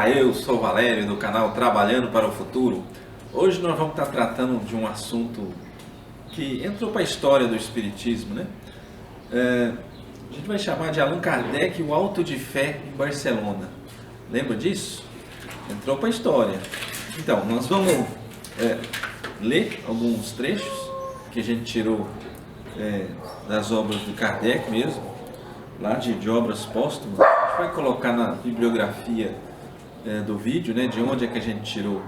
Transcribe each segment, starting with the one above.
Olá, eu sou o Valério do canal Trabalhando para o Futuro. Hoje nós vamos estar tratando de um assunto que entrou para a história do Espiritismo, né? A gente vai chamar de Allan Kardec e o Auto de Fé em Barcelona. Lembra disso? Entrou para a história. Então, nós vamos ler alguns trechos que a gente tirou das obras do Kardec mesmo, lá de obras póstumas. A gente vai colocar na bibliografia do vídeo, né, de onde é que a gente tirou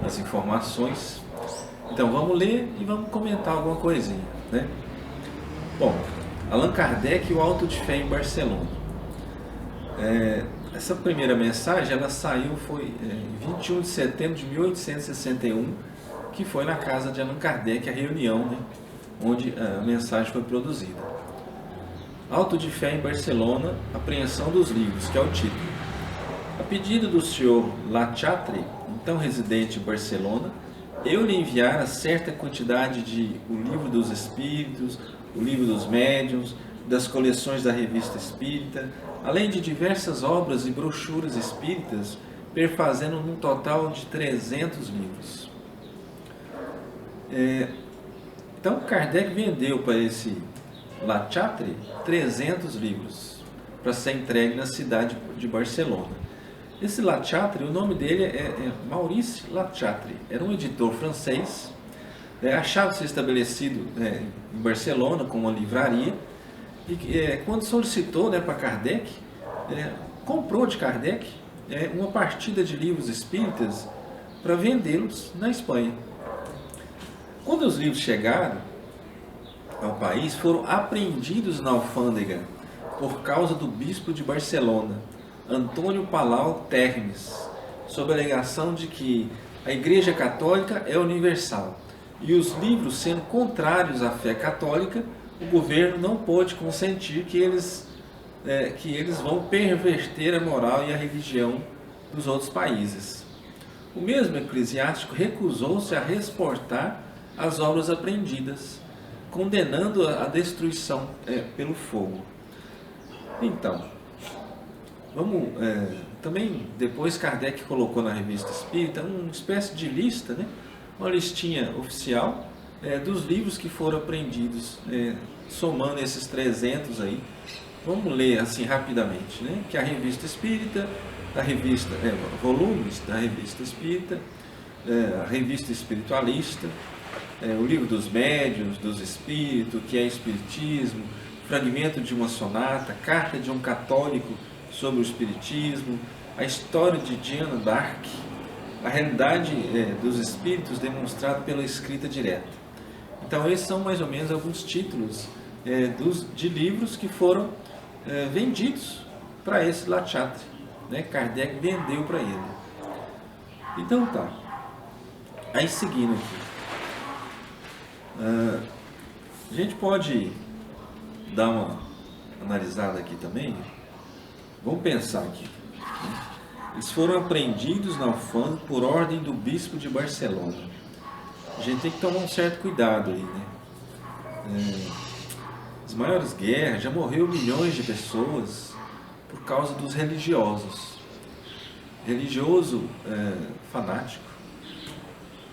as informações. Então vamos ler e vamos comentar alguma coisinha, né? Bom, Allan Kardec e o Auto de Fé em Barcelona. Essa primeira mensagem ela saiu foi em 21 de setembro de 1861, que foi na casa de Allan Kardec a reunião, né, onde a mensagem foi produzida. Auto de Fé em Barcelona, apreensão dos livros, que é o título. A pedido do Sr. Lachatre, então residente em Barcelona, eu lhe enviara certa quantidade de O Livro dos Espíritos, O Livro dos Médiuns, das coleções da Revista Espírita, além de diversas obras e brochuras espíritas, perfazendo num total de 300 livros. Então Kardec vendeu para esse Lachatre 300 livros para ser entregue na cidade de Barcelona. Esse Lachatre, o nome dele é Maurice Lachatre, era um editor francês, achava-se estabelecido em Barcelona com uma livraria, e quando solicitou para Kardec, comprou de Kardec uma partida de livros espíritas para vendê-los na Espanha. Quando os livros chegaram ao país, foram apreendidos na alfândega por causa do bispo de Barcelona, Antônio Palau Termes, sob a alegação de que a Igreja Católica é universal e os livros sendo contrários à fé católica, o governo não pôde consentir que eles vão perverter a moral e a religião dos outros países. O mesmo eclesiástico recusou-se a reexportar as obras apreendidas, condenando a destruição pelo fogo. Então, também depois Kardec colocou na Revista Espírita uma espécie de lista, né? Uma listinha oficial dos livros que foram apreendidos, somando esses 300 aí. Vamos ler assim rapidamente, né? Que a Revista Espírita, volumes da Revista Espírita, a Revista Espiritualista, o Livro dos Médiuns, dos Espíritos, que é Espiritismo, fragmento de uma sonata, carta de um católico sobre o Espiritismo, a história de Jeanne d'Arc, a realidade dos Espíritos demonstrada pela escrita direta. Então esses são mais ou menos alguns títulos de livros que foram vendidos para esse Lachatre, né? Kardec vendeu para ele. Então tá, aí seguindo aqui, a gente pode dar uma analisada aqui também. Vamos pensar aqui. Eles foram apreendidos na alfândega por ordem do bispo de Barcelona. A gente tem que tomar um certo cuidado aí, né? As maiores guerras, já morreu milhões de pessoas por causa dos religiosos. Religioso fanático,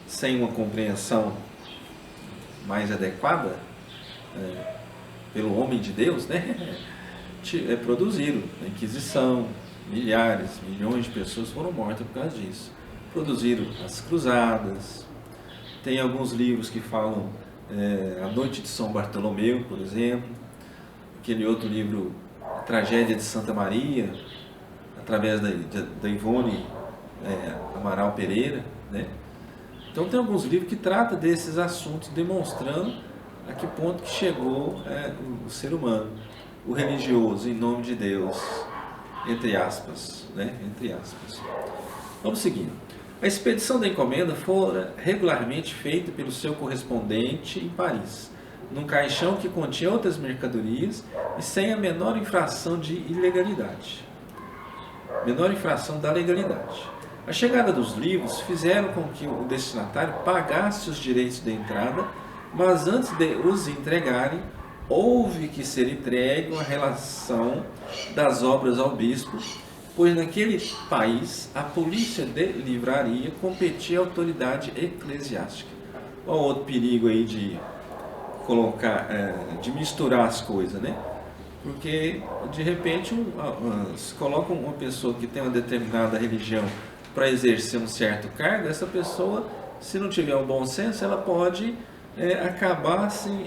sem uma compreensão mais adequada pelo homem de Deus, né? Produziram a Inquisição, milhões de pessoas foram mortas por causa disso. Produziram as cruzadas. Tem alguns livros que falam A Noite de São Bartolomeu, por exemplo. Aquele outro livro, A Tragédia de Santa Maria, através da Ivone Amaral Pereira, né? Então tem alguns livros que tratam desses assuntos, demonstrando a que ponto que chegou o ser humano, o religioso, em nome de Deus, entre aspas, né? Entre aspas. Vamos seguir. A expedição da encomenda fora regularmente feita pelo seu correspondente em Paris, num caixão que continha outras mercadorias e sem a menor infração de ilegalidade. Menor infração da legalidade. A chegada dos livros fizeram com que o destinatário pagasse os direitos de entrada, mas antes de os entregarem, houve que ser entregue uma relação das obras ao bispo pois naquele país a polícia de livraria competia à autoridade eclesiástica. Olha outro perigo aí de colocar, de misturar as coisas, né? Porque de repente se coloca uma pessoa que tem uma determinada religião para exercer um certo cargo, essa pessoa, se não tiver um bom senso, ela pode acabar assim,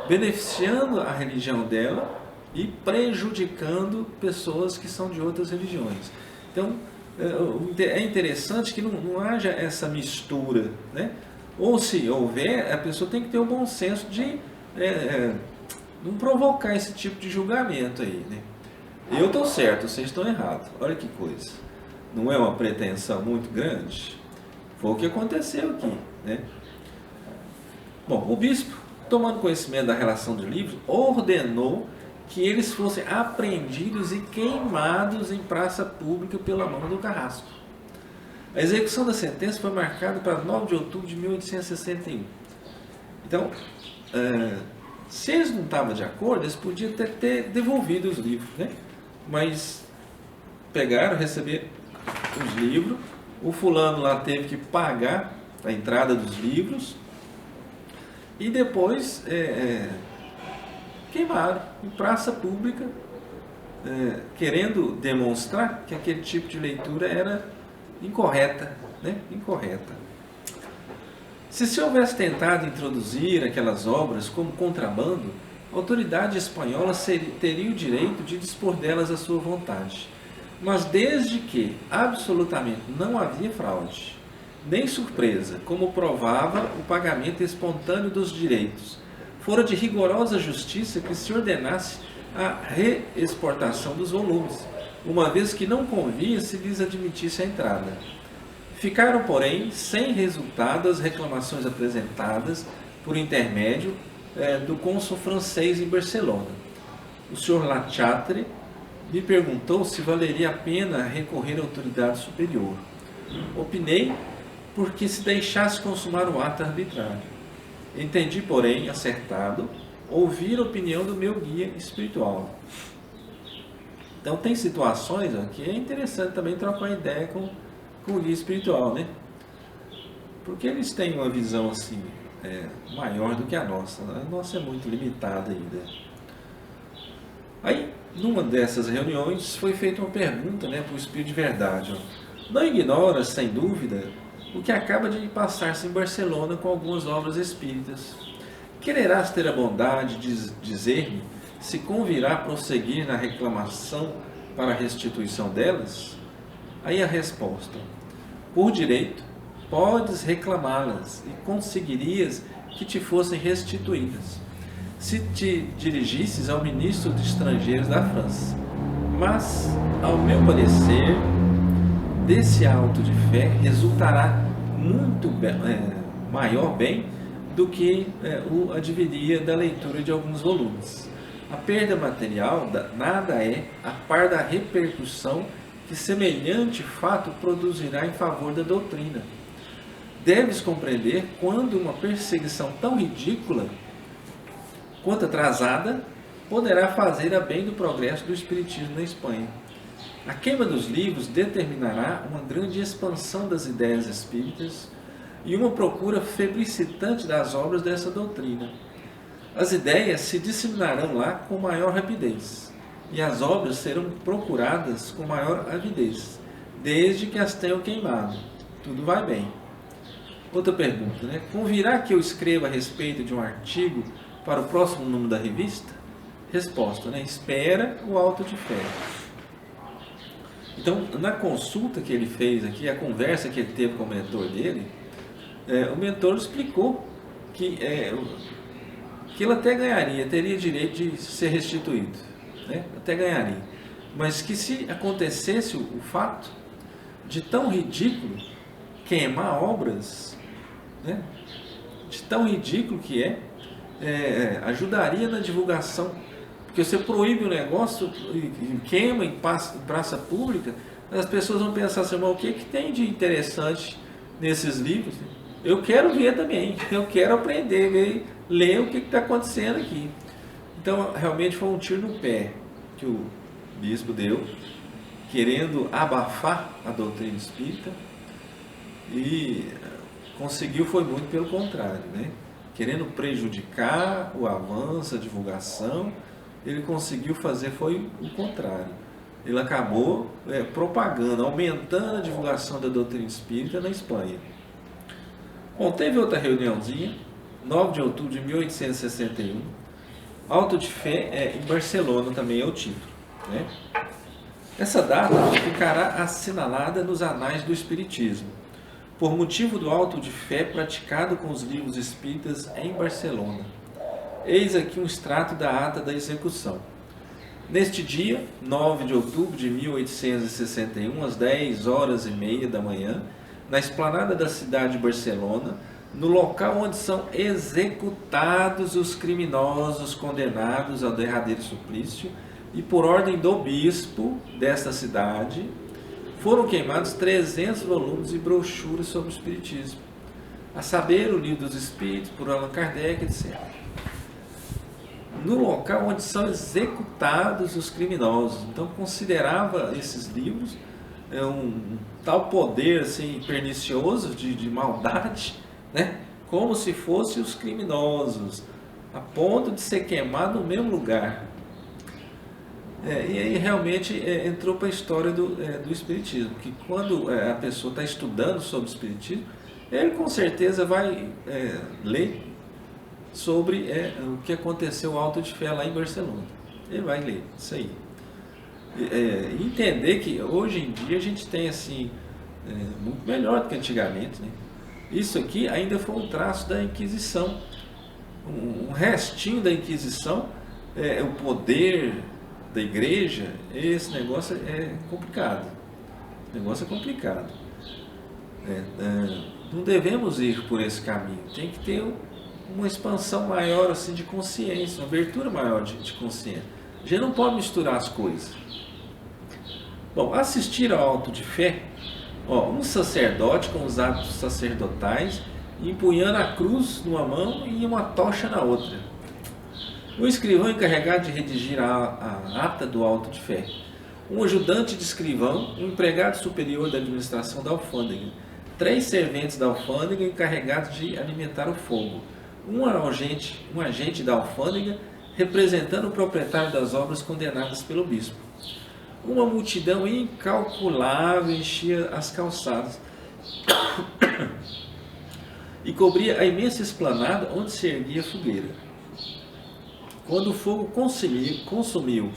beneficiando a religião dela e prejudicando pessoas que são de outras religiões. Então é interessante que não haja essa mistura, né? Ou se houver, a pessoa tem que ter o bom senso de não provocar esse tipo de julgamento aí, né? Eu estou certo, vocês estão errados. Olha que coisa. Não é uma pretensão muito grande? Foi o que aconteceu aqui, né? Bom, o bispo, tomando conhecimento da relação dos livros, ordenou que eles fossem apreendidos e queimados em praça pública pela mão do carrasco. A execução da sentença foi marcada para 9 de outubro de 1861. Então, se eles não estavam de acordo, eles podiam ter devolvido os livros, né? Mas pegaram, receberam os livros, o fulano lá teve que pagar a entrada dos livros e depois queimaram em praça pública, querendo demonstrar que aquele tipo de leitura era incorreta, né? Incorreta. Se houvesse tentado introduzir aquelas obras como contrabando, a autoridade espanhola teria o direito de dispor delas à sua vontade. Mas desde que absolutamente não havia fraude, nem surpresa, como provava o pagamento espontâneo dos direitos, fora de rigorosa justiça que se ordenasse a reexportação dos volumes, uma vez que não convinha se lhes admitisse a entrada. Ficaram, porém, sem resultado as reclamações apresentadas por intermédio do cônsul francês em Barcelona. O Sr. Lachatre me perguntou se valeria a pena recorrer à autoridade superior. Opinei porque se deixasse consumar o ato arbitrário. Entendi, porém, acertado, ouvir a opinião do meu guia espiritual. Então tem situações que é interessante também trocar ideia com o guia espiritual, né? Porque eles têm uma visão assim maior do que a nossa. A nossa é muito limitada ainda. Aí, numa dessas reuniões, foi feita uma pergunta, né, para o Espírito de Verdade. Não ignora, sem dúvida, o que acaba de passar-se em Barcelona com algumas obras espíritas. Quererás ter a bondade de dizer-me se convirá prosseguir na reclamação para a restituição delas? Aí a resposta: por direito, podes reclamá-las e conseguirias que te fossem restituídas, se te dirigisses ao ministro de Estrangeiros da França. Mas, ao meu parecer, desse auto de fé resultará muito maior bem do que o adviria da leitura de alguns volumes. A perda material nada é a par da repercussão que semelhante fato produzirá em favor da doutrina. Deves compreender quando uma perseguição tão ridícula quanto atrasada poderá fazer a bem do progresso do espiritismo na Espanha. A queima dos livros determinará uma grande expansão das ideias espíritas e uma procura febricitante das obras dessa doutrina. As ideias se disseminarão lá com maior rapidez e as obras serão procuradas com maior avidez, desde que as tenham queimado. Tudo vai bem. Outra pergunta, né? Convirá que eu escreva a respeito de um artigo para o próximo número da revista? Resposta, né? Espera o auto de fé. Então, na consulta que ele fez aqui, a conversa que ele teve com o mentor dele, o mentor explicou que ele até ganharia, teria direito de ser restituído, né? Até ganharia. Mas que se acontecesse o fato de tão ridículo queimar obras, né? De tão ridículo que ajudaria na divulgação. Porque você proíbe o negócio e queima em praça pública, as pessoas vão pensar assim, mas o que tem de interessante nesses livros? Eu quero ver também, eu quero aprender, ler o que está acontecendo aqui. Então, realmente foi um tiro no pé que o bispo deu querendo abafar a doutrina espírita, e conseguiu foi muito pelo contrário, né? Querendo prejudicar o avanço, a divulgação, ele conseguiu fazer foi o contrário. Ele acabou propagando, aumentando a divulgação da doutrina espírita na Espanha. Bom, teve outra reuniãozinha, 9 de outubro de 1861, Auto de Fé em Barcelona também é o título, né? Essa data ficará assinalada nos anais do Espiritismo, por motivo do auto de fé praticado com os livros espíritas em Barcelona. Eis aqui um extrato da ata da execução. Neste dia, 9 de outubro de 1861, às 10h30 da manhã, na esplanada da cidade de Barcelona, no local onde são executados os criminosos condenados ao derradeiro suplício, e por ordem do bispo desta cidade, foram queimados 300 volumes e brochuras sobre o Espiritismo, a saber, o Livro dos Espíritos, por Allan Kardec, etc. No local onde são executados os criminosos. Então, considerava esses livros um tal poder assim, pernicioso de maldade, né? Como se fossem os criminosos, a ponto de ser queimado no mesmo lugar. E aí realmente entrou para a história do Espiritismo, que quando a pessoa está estudando sobre o Espiritismo, ele com certeza vai ler sobre o que aconteceu o Auto de Fé lá em Barcelona. Ele vai ler isso aí. Entender que hoje em dia a gente tem assim, muito melhor do que antigamente, né? Isso aqui ainda foi um traço da Inquisição, um restinho da Inquisição, o poder da igreja. Esse negócio é complicado. Esse negócio é complicado. Não devemos ir por esse caminho. Tem que ter uma expansão maior assim, de consciência, uma abertura maior de consciência. A gente não pode misturar as coisas. Bom, assistir ao auto de fé, um sacerdote com os hábitos sacerdotais, empunhando a cruz numa mão e uma tocha na outra. O escrivão encarregado de redigir a ata do auto de fé. Um ajudante de escrivão, um empregado superior da administração da alfândega. 3 serventes da alfândega encarregados de alimentar o fogo. Um agente da alfândega representando o proprietário das obras condenadas pelo bispo. Uma multidão incalculável enchia as calçadas e cobria a imensa esplanada onde se erguia a fogueira. Quando o fogo consumiu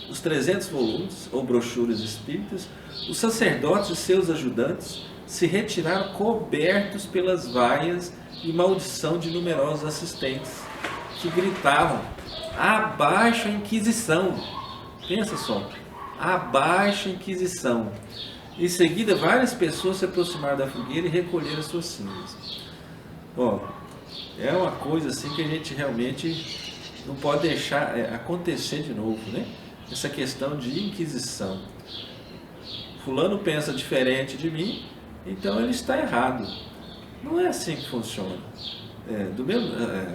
os 300 volumes ou brochuras espíritas, os sacerdotes e seus ajudantes se retiraram cobertos pelas vaias e maldição de numerosos assistentes, que gritavam: abaixo a Inquisição! Pensa só, abaixo a Inquisição! Em seguida, várias pessoas se aproximaram da fogueira e recolheram as suas cinzas. É uma coisa assim que a gente realmente não pode deixar acontecer de novo, né? Essa questão de Inquisição. Fulano pensa diferente de mim, então ele está errado. Não é assim que funciona.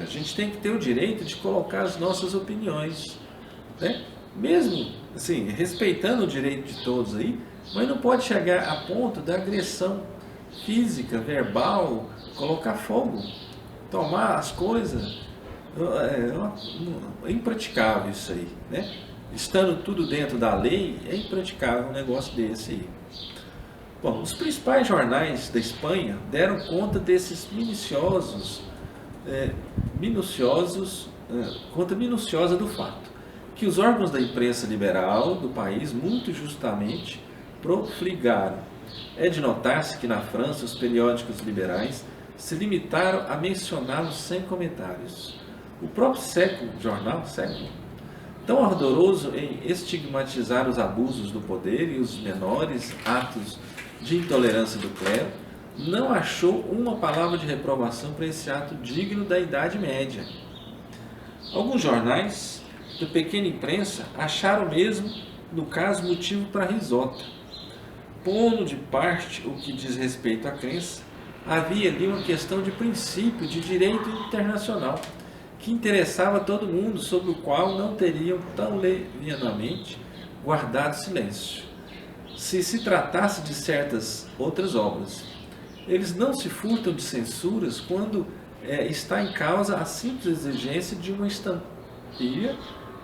A gente tem que ter o direito de colocar as nossas opiniões, né? Mesmo assim, respeitando o direito de todos aí, mas não pode chegar a ponto da agressão física, verbal, colocar fogo, tomar as coisas. É impraticável isso aí, né? Estando tudo dentro da lei, é impraticável um negócio desse aí. Bom, os principais jornais da Espanha deram conta desses conta minuciosa do fato, que os órgãos da imprensa liberal do país, muito justamente, profligaram. É de notar-se que na França os periódicos liberais se limitaram a mencioná-los sem comentários. O próprio jornal Século, tão ardoroso em estigmatizar os abusos do poder e os menores atos de intolerância do clero, não achou uma palavra de reprovação para esse ato digno da Idade Média. Alguns jornais da pequena imprensa acharam mesmo, no caso, motivo para risota. Pondo de parte o que diz respeito à crença, havia ali uma questão de princípio de direito internacional, que interessava todo mundo, sobre o qual não teriam tão levianamente guardado silêncio. se tratasse de certas outras obras. Eles não se furtam de censuras quando está em causa a simples exigência de uma estampilha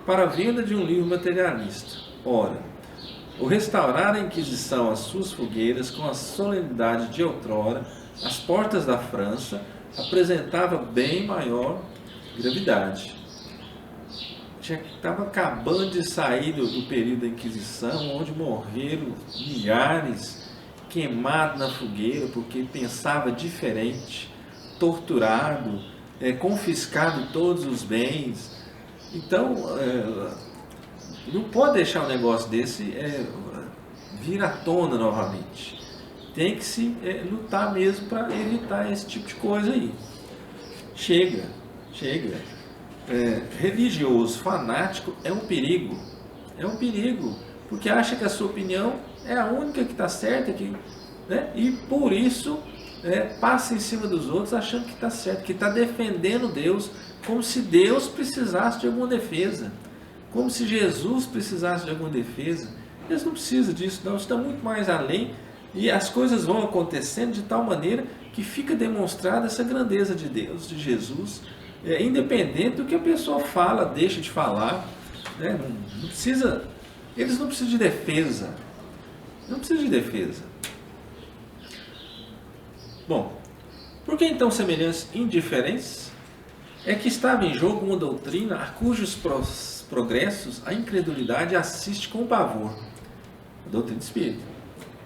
para a venda de um livro materialista. Ora, o restaurar a Inquisição às suas fogueiras com a solenidade de outrora, às portas da França, apresentava bem maior gravidade. Estava acabando de sair do período da Inquisição, onde morreram milhares, queimados na fogueira porque pensava diferente, torturado, confiscado todos os bens. Então, não pode deixar um negócio desse vir à tona novamente. Tem que se lutar mesmo para evitar esse tipo de coisa aí. Chega. Religioso, fanático é um perigo. É um perigo, porque acha que a sua opinião é a única que está certa, né? E por isso passa em cima dos outros achando que está certo, que está defendendo Deus, como se Deus precisasse de alguma defesa, como se Jesus precisasse de alguma defesa. Eles não precisam disso, não, está muito mais além, e as coisas vão acontecendo de tal maneira que fica demonstrada essa grandeza de Deus, de Jesus, independente do que a pessoa fala, deixa de falar, né? Não precisa, eles não precisam de defesa, não precisam de defesa. Bom, por que então semelhantes indiferentes? É que estava em jogo uma doutrina a cujos progressos a incredulidade assiste com pavor, a doutrina espírita,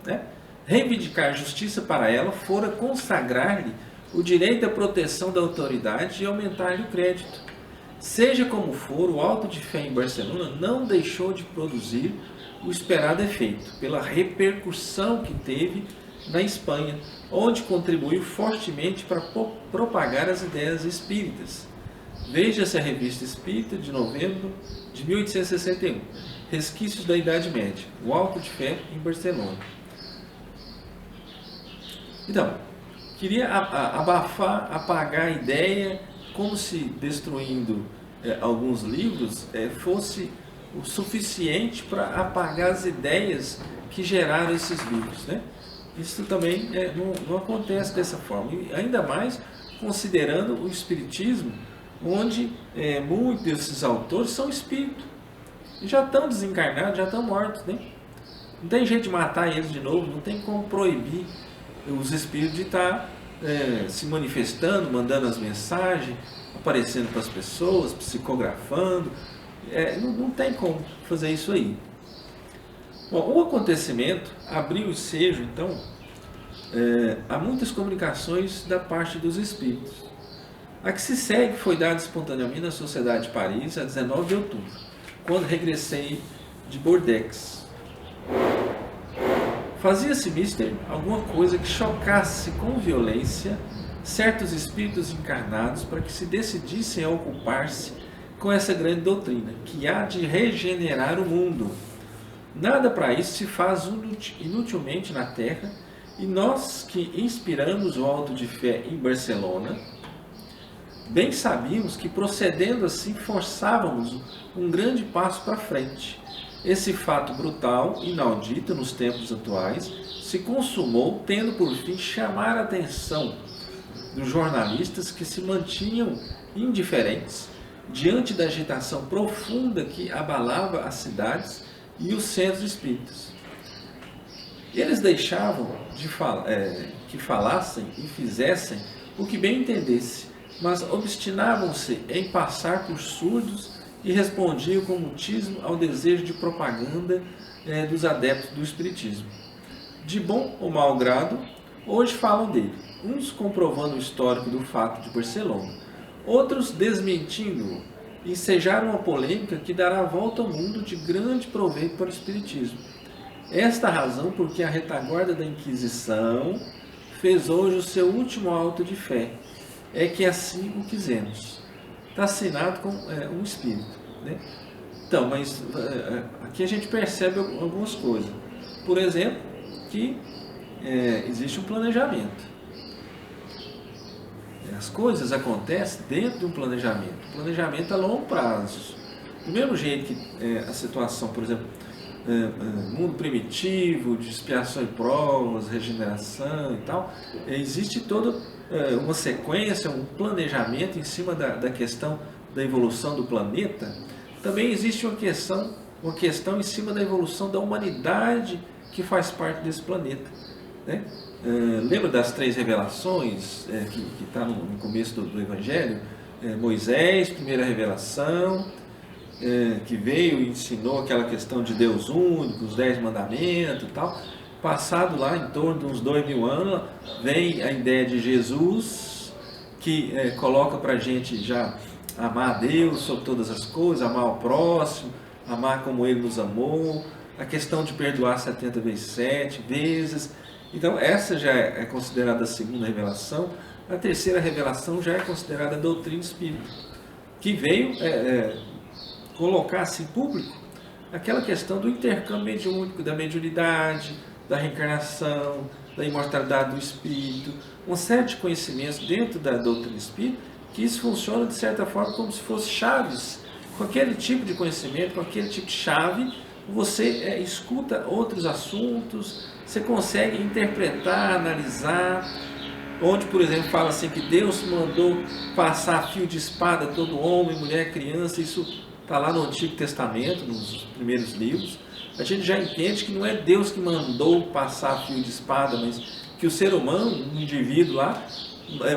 né? Reivindicar justiça para ela fora consagrar-lhe o direito à proteção da autoridade e aumentar-lhe o crédito. Seja como for, o auto de fé em Barcelona não deixou de produzir o esperado efeito, pela repercussão que teve na Espanha, onde contribuiu fortemente para propagar as ideias espíritas. Veja-se a Revista Espírita de novembro de 1861, Resquícios da Idade Média, o auto de fé em Barcelona. Então, queria abafar, apagar a ideia, como se destruindo alguns livros fosse o suficiente para apagar as ideias que geraram esses livros, né? Isso também não acontece dessa forma, e ainda mais considerando o Espiritismo, onde muitos desses autores são espíritos, e já estão desencarnados, já estão mortos, né? Não tem jeito de matar eles de novo, não tem como proibir os espíritos de estar se manifestando, mandando as mensagens, aparecendo para as pessoas, psicografando. Não tem como fazer isso aí. Bom, o acontecimento abriu o sejo, então, a muitas comunicações da parte dos espíritos. A que se segue foi dada espontaneamente na Sociedade de Paris, a 19 de outubro, quando regressei de Bordeaux. Fazia-se mister alguma coisa que chocasse com violência certos espíritos encarnados para que se decidissem a ocupar-se com essa grande doutrina, que há de regenerar o mundo. Nada para isso se faz inutilmente na Terra, e nós que inspiramos o auto de fé em Barcelona, bem sabíamos que procedendo assim forçávamos um grande passo para frente. Esse fato brutal, inaudito nos tempos atuais, se consumou tendo por fim chamar a atenção dos jornalistas que se mantinham indiferentes diante da agitação profunda que abalava as cidades e os centros espíritas. Eles deixavam que falassem e fizessem o que bem entendesse, mas obstinavam-se em passar por surdos e respondiam com mutismo ao desejo de propaganda dos adeptos do espiritismo. De bom ou mau grado, hoje falam dele, uns comprovando o histórico do fato de Barcelona, outros desmentindo-o, e ensejaram uma polêmica que dará a volta ao mundo de grande proveito para o espiritismo. Esta razão porque a retaguarda da Inquisição fez hoje o seu último auto de fé, é que assim o quisemos. Está assinado com um espírito, né? Então, mas aqui a gente percebe algumas coisas. Por exemplo, que existe um planejamento. As coisas acontecem dentro de um planejamento. Planejamento a longo prazo. Do mesmo jeito que a situação, por exemplo, mundo primitivo, de expiação e provas, regeneração e tal, existe toda uma sequência, um planejamento em cima da questão da evolução do planeta. Também existe uma questão em cima da evolução da humanidade que faz parte desse planeta, né? Lembra das 3 revelações que está no começo do Evangelho? Moisés, primeira revelação, que veio e ensinou aquela questão de Deus único, os 10 mandamentos e tal. Passado lá em torno de uns 2000 anos, vem a ideia de Jesus, que coloca para a gente já amar a Deus sobre todas as coisas, amar o próximo, amar como Ele nos amou, a questão de perdoar 70 vezes 7 vezes. Então essa já é considerada a segunda revelação. A terceira revelação já é considerada a doutrina espírita, que veio colocar assim público aquela questão do intercâmbio mediúnico, da mediunidade, da reencarnação, da imortalidade do espírito, uma série de conhecimentos dentro da doutrina espírita, que isso funciona de certa forma como se fosse chaves. Com aquele tipo de conhecimento, com aquele tipo de chave, você escuta outros assuntos, você consegue interpretar, analisar, onde, por exemplo, fala assim que Deus mandou passar fio de espada a todo homem, mulher, criança. Isso está lá no Antigo Testamento, nos primeiros livros. A gente já entende que não é Deus que mandou passar fio de espada, mas que o ser humano, um indivíduo lá,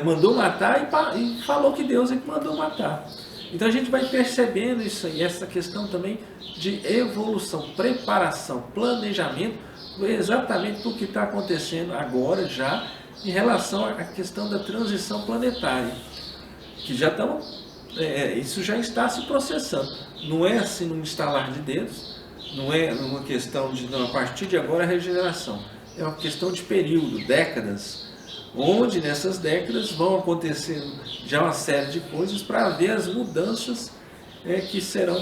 mandou matar e falou que Deus é que mandou matar. Então a gente vai percebendo isso aí, essa questão também de evolução, preparação, planejamento, exatamente para o que está acontecendo agora já em relação à questão da transição planetária, que já estão, isso já está se processando. Não é assim num estalar de dedos, não é uma questão de, não, a partir de agora a regeneração, é uma questão de período, décadas, onde nessas décadas vão acontecendo já uma série de coisas para haver as mudanças que serão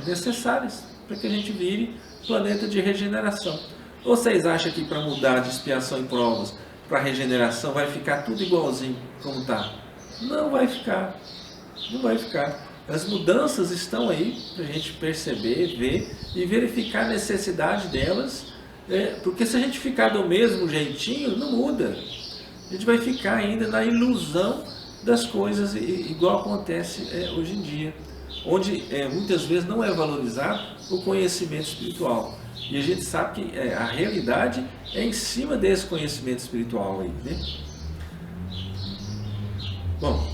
necessárias para que a gente vire planeta de regeneração. Ou vocês acham que para mudar de expiação e provas para regeneração vai ficar tudo igualzinho como está? Não vai ficar, não vai ficar. As mudanças estão aí para a gente perceber, ver e verificar a necessidade delas, porque se a gente ficar do mesmo jeitinho, não muda. A gente vai ficar ainda na ilusão das coisas, igual acontece hoje em dia, onde muitas vezes não é valorizado o conhecimento espiritual. E a gente sabe que a realidade é em cima desse conhecimento espiritual aí, né? Bom,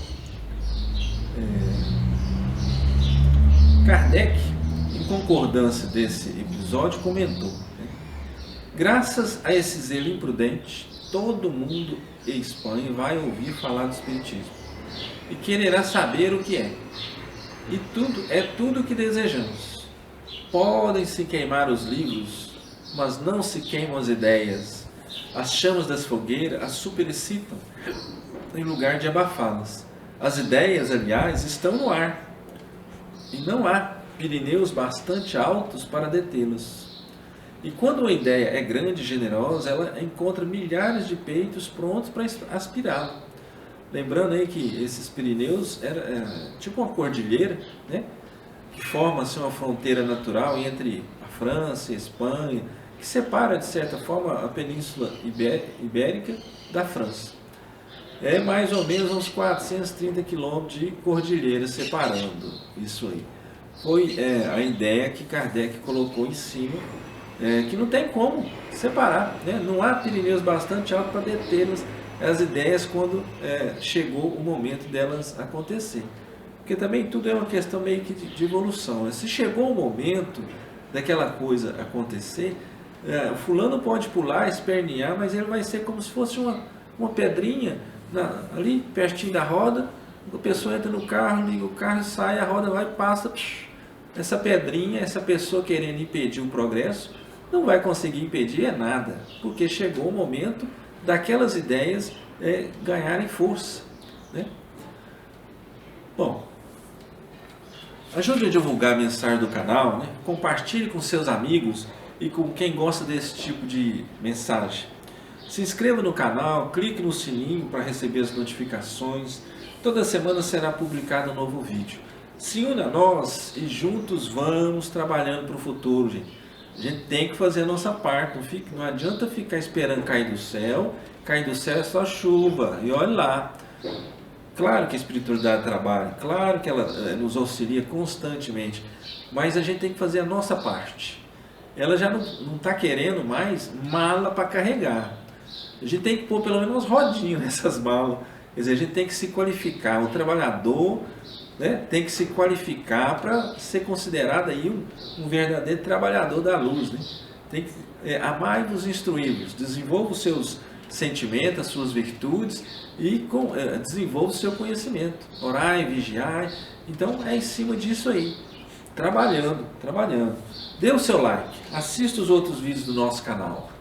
Kardec, em concordância desse episódio, comentou, né? Graças a esse zelo imprudente, todo mundo em Espanha vai ouvir falar do Espiritismo e quererá saber o que é. E tudo o que desejamos. Podem se queimar os livros, mas não se queimam as ideias. As chamas das fogueiras as superexcitam em lugar de abafá-las. As ideias, aliás, estão no ar e não há Pirineus bastante altos para detê-las. E quando uma ideia é grande e generosa, ela encontra milhares de peitos prontos para aspirá-la. Lembrando aí que esses Pirineus era tipo uma cordilheira, né? Que forma assim, uma fronteira natural entre a França e a Espanha, que separa de certa forma a Península Ibérica da França. É mais ou menos uns 430 quilômetros de cordilheira separando isso aí. Foi a ideia que Kardec colocou em cima, que não tem como separar, né? Não há Pirineus bastante altos para deter as ideias quando chegou o momento delas acontecer. Porque também tudo é uma questão meio que de evolução, né? Se chegou o momento daquela coisa acontecer, o fulano pode pular, espernear, mas ele vai ser como se fosse uma pedrinha ali pertinho da roda. A pessoa entra no carro, liga o carro, sai, a roda vai e passa. Essa pedrinha, essa pessoa querendo impedir o progresso, não vai conseguir impedir nada, porque chegou o momento daquelas ideias ganharem força, né? Bom, ajude a divulgar a mensagem do canal, né? Compartilhe com seus amigos e com quem gosta desse tipo de mensagem. Se inscreva no canal, clique no sininho para receber as notificações. Toda semana será publicado um novo vídeo. Se une a nós e juntos vamos trabalhando para o futuro, gente. A gente tem que fazer a nossa parte. Não adianta ficar esperando cair do céu. Cair do céu é só chuva. E olha lá. Claro que a espiritualidade trabalha. Claro que ela nos auxilia constantemente. Mas a gente tem que fazer a nossa parte. Ela já não está querendo mais mala para carregar. A gente tem que pôr pelo menos umas rodinhas nessas malas. Quer dizer, a gente tem que se qualificar. O trabalhador, né, tem que se qualificar para ser considerado aí um verdadeiro trabalhador da luz. Né? Tem que amai-vos e instruí-vos. Desenvolva os seus sentimentos, as suas virtudes e desenvolva o seu conhecimento. Orai, vigiai. Então é em cima disso aí. Trabalhando. Dê o seu like. Assista os outros vídeos do nosso canal.